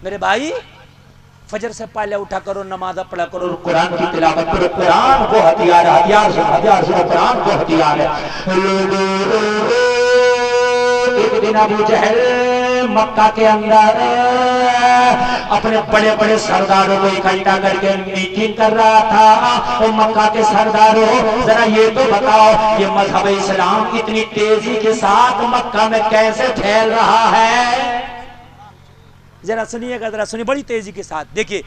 میرے بھائی فجر سے پہلے اٹھا کرو، نماز پڑھا کرو، قرآن کی تلاوت کرو. قرآن وہ ہتھیار ہے، ہتھیار سے قرآن وہ ہتھیار ہے. ایک دن ابو جہل مکہ کے اندر اپنے بڑے بڑے سرداروں کو اکٹھا کر کے میٹنگ کر رہا تھا. اور مکہ کے سرداروں ذرا یہ تو بتاؤ یہ مذہب اسلام اتنی تیزی کے ساتھ مکہ میں کیسے پھیل رہا ہے؟ ذرا سنیے گا، ذرا سنیے بڑی تیزی کے ساتھ. دیکھیے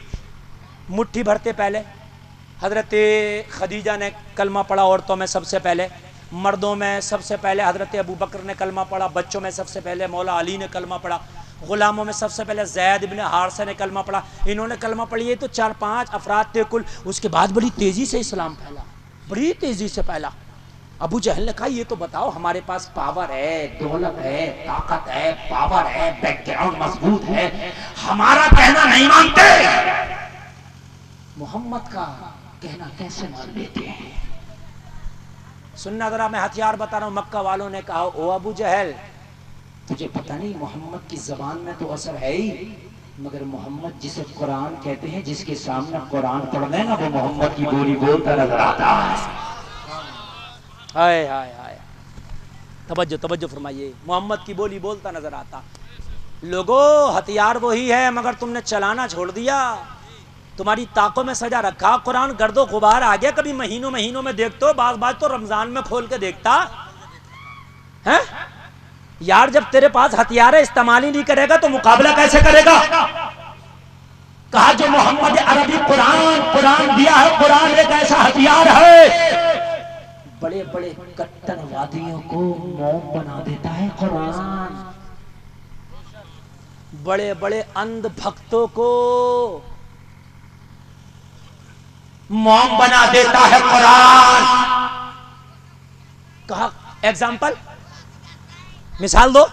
مٹھی بھرتے پہلے حضرت خدیجہ نے کلمہ پڑھا عورتوں میں سب سے پہلے، مردوں میں سب سے پہلے حضرت ابو بکر نے کلمہ پڑھا، بچوں میں سب سے پہلے مولا علی نے کلمہ پڑھا، غلاموں میں سب سے پہلے زید ابن حارثہ نے کلمہ پڑھا. انہوں نے کلمہ پڑھی ہے تو 4-5 افراد تھے کل. اس کے بعد بڑی تیزی سے اسلام پھیلا، بڑی تیزی سے پھیلا. ابو جہل نے کہا یہ تو بتاؤ ہمارے پاس پاور ہے، دولت ہے، طاقت ہے، پاور ہے، بیک گراؤنڈ مضبوط ہے، ہمارا کہنا نہیں مانتے، محمد کا کہنا کیسے مان لیتے ہیں؟ سننا ذرا، میں ہتھیار بتا رہا ہوں. مکہ والوں نے کہا او ابو جہل تجھے پتہ نہیں محمد کی زبان میں تو اثر ہے ہی، مگر محمد جسے قرآن کہتے ہیں، جس کے سامنے قرآن پڑھنا ہے نا وہ محمد کی بولی بولتا نظر آتا ہے. ہائے ہائے ہائے، توجہ فرمائیے، محمد کی بولی بولتا نظر آتا. لوگوں ہتھیار وہی ہے مگر تم نے چلانا چھوڑ دیا، تمہاری طاقوں میں سجا رکھا. قرآن گرد و غبار آ گیا، کبھی مہینوں میں دیکھتے ہو، بعض تو رمضان میں کھول کے دیکھتا ہے. یار جب تیرے پاس ہتھیار استعمال ہی نہیں کرے گا تو مقابلہ کیسے کرے گا؟ کہا جو محمد عربی قرآن دیا ہے، قرآن ایک ایسا ہتھیار ہے بڑے بڑے کٹر وادیوں کو موم بنا دیتا ہے قرآن، بڑے بڑے اندھ بھکتوں کو موم بنا دیتا ہے قرآن. کہا ایگزامپل، مثال دو.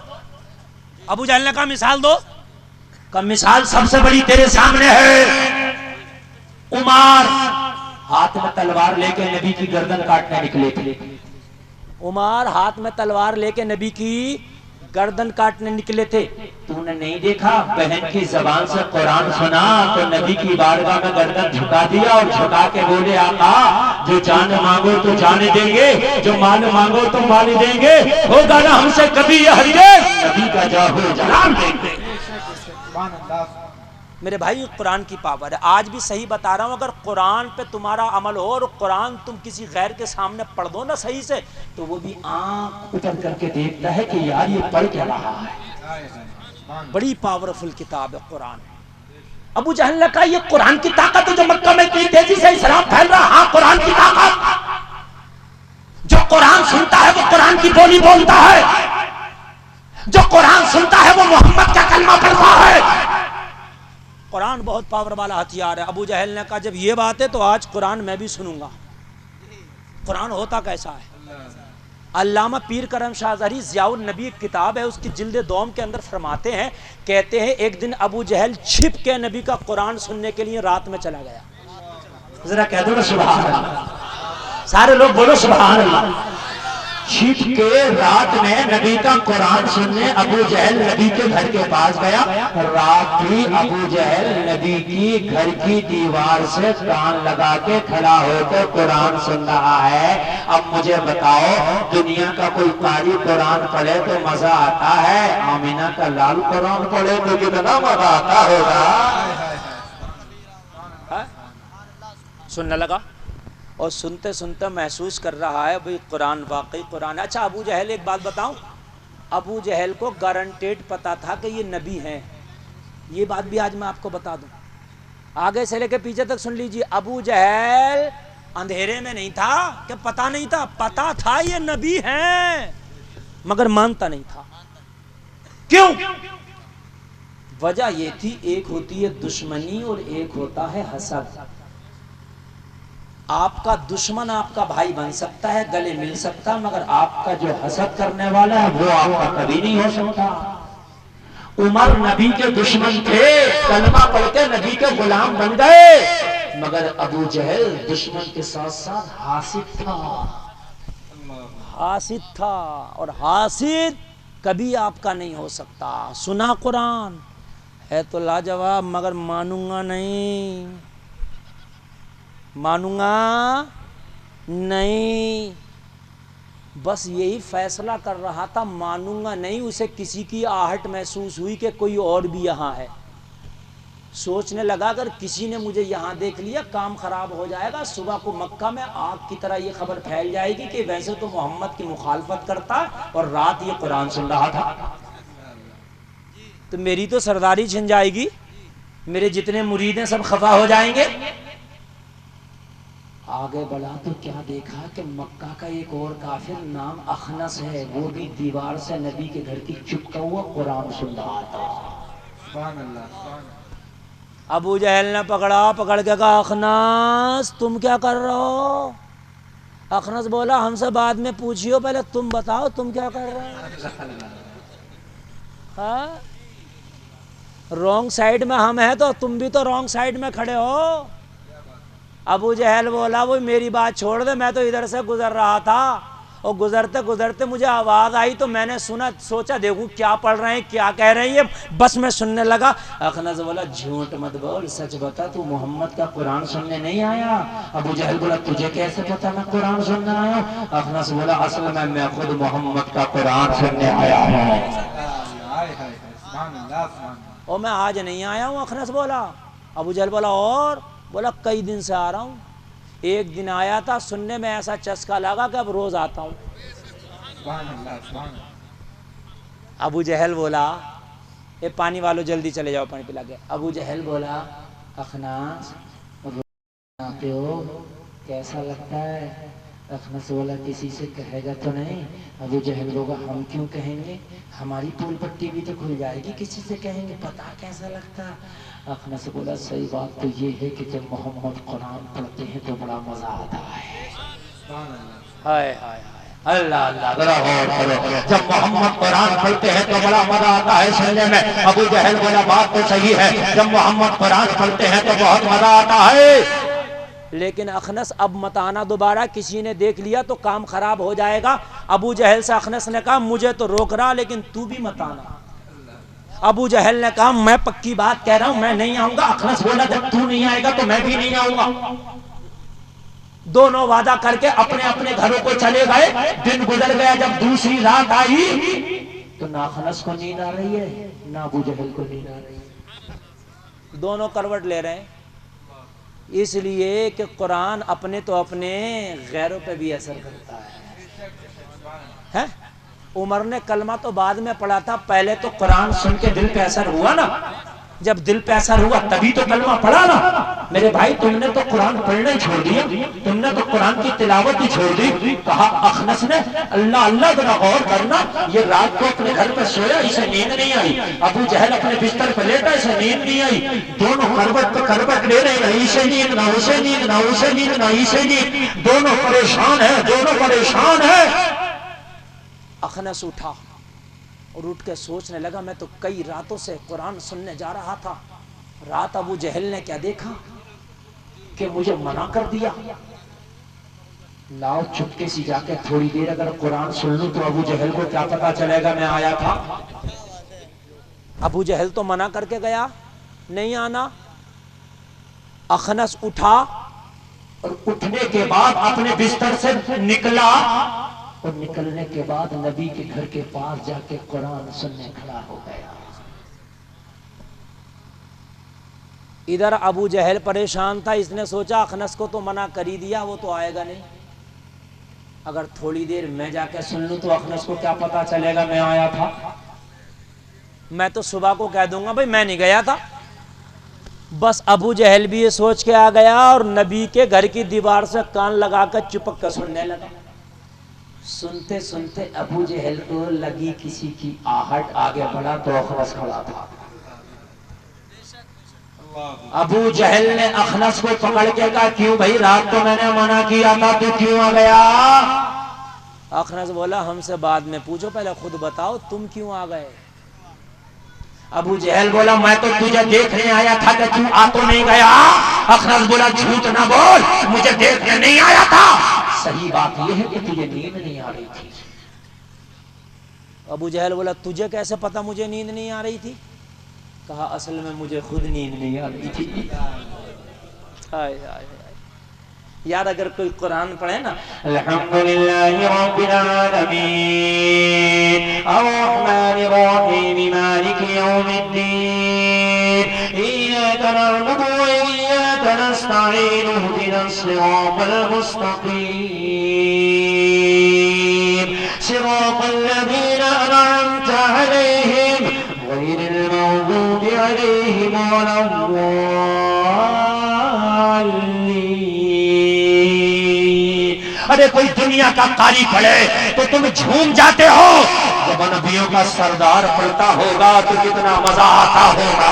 ابو جہل نے کہا مثال دو. کہا مثال سب سے بڑی تیرے سامنے ہے. عمر ہاتھ میں تلوار لے کے نبی کی گردن کاٹنے نکلے تھے. عمر ہاتھ میں تلوار لے کے نبی کی گردن کاٹنے نکلے تھے. تو نے نہیں دیکھا بہن کی زبان سے قرآن سنا تو نبی کی بارگاہ میں گردن جھکا دیا اور جھکا کے بولے آقا جو جان مانگو تو جانے دیں گے، جو مال مانگو تو مال دیں گے، ہوگا نا ہم سے کبھی یہ ہرگز، نبی کا جاہو جلال دیں گے. میرے بھائی قرآن کی پاور ہے. آج بھی صحیح بتا رہا ہوں، اگر قرآن پہ تمہارا عمل ہو اور قرآن تم کسی غیر کے سامنے پڑھ دو نا صحیح سے، تو وہ بھی آنکھ اٹھل کر کے دیکھتا ہے کہ یار یہ پڑھ کیا رہا ہے. بڑی پاورفل کتاب ہے قرآن. ابو جہل نے کہا یہ قرآن کی طاقت ہے جو مکہ میں اتنی تیزی سے اسلام پھیل رہا. ہاں قرآن کی طاقت، جو قرآن سنتا ہے وہ قرآن کی بولی بولتا ہے، جو قرآن سنتا ہے وہ محمد کا کلمہ پڑھتا ہے. قرآن بہت پاور والا ہتھیار ہے. ابو جہل نے کہا جب یہ بات ہے تو آج قرآن میں بھی سنوں گا. قرآن ہوتا کیسا ہے؟ علامہ پیر کرم شاہ ظہری ضیاء النبی ایک کتاب ہے، اس کی جلد دوم کے اندر فرماتے ہیں، کہتے ہیں ایک دن ابو جہل چھپ کے نبی کا قرآن سننے کے لیے رات میں چلا گیا. ذرا کہہ دو نا سبحان اللہ، سارے لوگ بولو سبحان اللہ. چھپ کے رات میں نبی کا قرآن سننے ابو جہل نبی کے گھر کے پاس گیا. رات کی ابو جہل نبی کی گھر کی دیوار سے کان لگا کے کھڑا ہو کے قرآن سن رہا ہے. اب مجھے بتاؤ دنیا کا کوئی قاری قرآن پڑھے تو مزہ آتا ہے، آمینہ کا لال قرآن پڑھے تو کتنا مزہ آتا ہوگا. سننے لگا اور سنتے سنتے محسوس کر رہا ہے بھئی قرآن واقعی قرآن ہے. اچھا ابو جہل ایک بات بتاؤں، ابو جہل کو گارنٹیڈ پتا تھا کہ یہ نبی ہیں. یہ بات بھی آج میں آپ کو بتا دوں، آگے سے لے کے پیچھے تک سن لیجیے. ابو جہل اندھیرے میں نہیں تھا کہ پتا نہیں تھا، پتا تھا یہ نبی ہیں مگر مانتا نہیں تھا. کیوں؟ وجہ یہ تھی ایک ہوتی ہے دشمنی اور ایک ہوتا ہے حسد. آپ کا دشمن آپ کا بھائی بن سکتا ہے، گلے مل سکتا، مگر آپ کا جو حسد کرنے والا ہے وہ آپ کا کبھی نہیں ہو سکتا. عمر نبی کے دشمن تھے، کلمہ پڑھ کے نبی کے غلام بن گئے، مگر ابو جہل دشمن کے ساتھ ساتھ حاسد تھا اور حاسد کبھی آپ کا نہیں ہو سکتا. سنا قرآن ہے تو لاجواب، مگر مانوں گا نہیں، مانوں گا نہیں۔ بس یہی فیصلہ کر رہا تھا، مانوں گا نہیں۔ اسے کسی کی آہٹ محسوس ہوئی کہ کوئی اور بھی یہاں ہے، سوچنے لگا اگر کسی نے مجھے یہاں دیکھ لیا کام خراب ہو جائے گا، صبح کو مکہ میں آگ کی طرح یہ خبر پھیل جائے گی کہ ویسے تو محمد کی مخالفت کرتا اور رات یہ قرآن سن رہا تھا، تو میری تو سرداری چھن جائے گی، میرے جتنے مرید ہیں سب خفا ہو جائیں گے۔ آگے بڑھا تو کیا دیکھا کہ مکہ کا ایک اور کافر نام اخنس ہے، وہ بھی دیوار سے نبی کے گھر کی چپکا ہوا قرآن سن رہا تھا۔ سبحان اللہ، سبحان اللہ۔ ابو جہل نے پکڑ کے کہا اخنس تم کیا کر رہے ہو؟ اخنس بولا ہم سے بعد میں پوچھیو، پہلے تم بتاؤ تم کیا کر رہے ہو؟ ہاں، رونگ سائیڈ میں ہم ہیں تو تم بھی تو رونگ سائیڈ میں کھڑے ہو۔ ابو جہل بولا وہ میری بات چھوڑ دے، میں تو ادھر سے گزر رہا تھا اور گزرتے گزرتے مجھے آواز آئی تو میں نے سنا، سوچا دیکھوں کیا پڑھ رہے ہیں کیا کہہ رہے ہیں یہ، بس میں سننے لگا۔ اخنس بولا جھوٹ مت بول، سچ بتا تو محمد کا قرآن سننے نہیں آیا؟ ابو جہل بولا تجھے کیسے پتا میں قرآن سننے آیا ہوں؟ اخنس بولا اصل میں خود محمد کا قرآن سننے آیا ہوں، اور میں آج نہیں آیا ہوں۔ اخنس بولا، ابو جہل بولا اور؟ بولا کئی دن سے آ رہا ہوں، ایک دن آیا تھا سننے میں ایسا چسکا لگا کہ اب روز آتا ہوں۔ ابو جہل بولا اے پانی والو جلدی چلے جاؤ پانی پلا کے۔ ابو جہل بولا اخنس روز آتے ہو کیسا لگتا ہے؟ اخنس بولا کسی سے کہے گا تو نہیں؟ ابو جہل بولا ہم کیوں کہیں گے، ہماری پول پٹی بھی تو کھل جائے گی، کسی سے کہیں گے پتا کیسا لگتا۔ اخنس بولا صحیح بات تو یہ ہے کہ جب محمد قرآن پڑھتے ہیں تو بڑا مزہ آتا ہے۔ ہائے ہائے اللہ اللہ، ذرا غور کرو، جب محمد قرآن پڑھتے ہیں تو بڑا مزہ آتا ہے سننے میں۔ ابو جہل بولا بات تو صحیح ہے، جب محمد قرآن پڑھتے ہیں تو بہت مزہ آتا ہے، لیکن اخنس اب مت آنا دوبارہ، کسی نے دیکھ لیا تو کام خراب ہو جائے گا۔ ابو جہل سے اخنس نے کہا مجھے تو روک رہا لیکن تو بھی مت آنا۔ ابو جہل نے کہا میں پکی بات کہہ رہا ہوں میں نہیں آؤں گا۔ اخنس بولا جب تو نہیں آئے گا تو میں بھی نہیں آؤں گا۔ دونوں وعدہ کر کے اپنے اپنے گھروں کو چلے گئے۔ دن گزر گیا، جب دوسری رات آئی تو نہ اخنس کو نیند آ رہی ہے نہ ابو جہل کو نیند آ رہی ہے، دونوں کروٹ لے رہے ہیں، اس لیے کہ قرآن اپنے تو اپنے غیروں پہ بھی اثر کرتا ہے۔ عمر نے کلمہ تو بعد میں پڑھا تھا، پہلے تو قرآن سن کے دل پہ اثر ہوا نا، جب دل پہ اثر ہوا تبھی تو کلمہ پڑھا نا۔ میرے بھائی تم نے تو قرآن پڑھنا ہی چھوڑ دیا، تم نے تو قرآن کی تلاوت ہی چھوڑ دی۔ کہا اخنس نے اللہ اللہ ذرا غور کرنا، یہ رات کو اپنے گھر پہ سویا اسے نیند نہیں آئی، ابو جہل اپنے بستر پہ لیٹا اسے نیند نہیں آئی، دونوں کروٹ پہ کروٹ لے رہے ہیں، اسے نیند نہ اسے نیند نہ اسے نیند نہ اسے نیند، دونوں پریشان ہیں، دونوں پریشان ہیں۔ اخنس اٹھا اور اٹھ کے سوچنے لگا میں تو کئی راتوں سے قرآن سننے جا رہا تھا، رات ابو جہل نے کیا دیکھا کہ مجھے منع کر دیا، لاؤ چپکے سی جا کے تھوڑی دیر اگر قرآن سن لوں تو ابو جہل کو کیا پتا چلے گا میں آیا تھا۔ ابو جہل تو منع کر کے گیا نہیں آنا۔ اخنس اٹھا اور اٹھنے کے بعد اپنے بستر سے نکلا اور نکلنے کے بعد نبی کے گھر کے پاس جا کے قرآن سننے کھڑا ہو گیا۔ ادھر ابو جہل پریشان تھا، اس نے سوچا اخنس کو تو منع کر ہی دیا، وہ تو آئے گا نہیں، اگر تھوڑی دیر میں جا کے سن لوں تو اخنس کو کیا پتا چلے گا میں آیا تھا، میں تو صبح کو کہہ دوں گا بھائی میں نہیں گیا تھا۔ بس ابو جہل بھی یہ سوچ کے آ گیا اور نبی کے گھر کی دیوار سے کان لگا کر چپک کر سننے لگا۔ سنتے سنتے ابو جہل کو لگی کسی کی آہٹ، آگے بڑھا تو اخنس کھڑا تھا۔ ابو جہل نے اخنس کو پکڑ کے کہا کیوں بھائی رات تو میں نے منع کیا تھا تو کیوں آ گیا؟ اخنس بولا ہم سے بعد میں پوچھو، پہلے خود بتاؤ تم کیوں آ گئے؟ ابو جہل بولا میں تو تجھے دیکھنے آیا تھا کہ تم آ تو نہیں گیا۔ اخنس بولا جھوٹ نہ بول، مجھے دیکھنے نہیں آیا تھا، صحیح بات یہ ہے کہ تجھے نیند نہیں آ رہی تھی۔ ابو جہل بولا تجھے کیسے پتا مجھے نیند نہیں آ رہی تھی؟ کہا اصل میں مجھے خود نیند نہیں آتی تھی. ہائے ہائے ہائے یار اگر کوئی قرآن پڑھے نا الحمدللہ رب العالمین الرحمن الرحیم مالک یوم الدین ایاک نعبد و ایاک نستعین اهدنا الصراط المستقیم صراط الذین انعمت علیہم غیر المغضوب علیہم ولا الضالین. ارے کوئی دنیا کا قاری پڑھے تو تم جھوم جاتے ہو، جب نبیوں کا سردار پڑھتا ہوگا تو کتنا مزہ آتا ہوگا.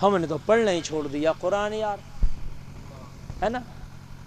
ہم نے تو پڑھنا ہی چھوڑ دیا قرآن یار، ہے نا.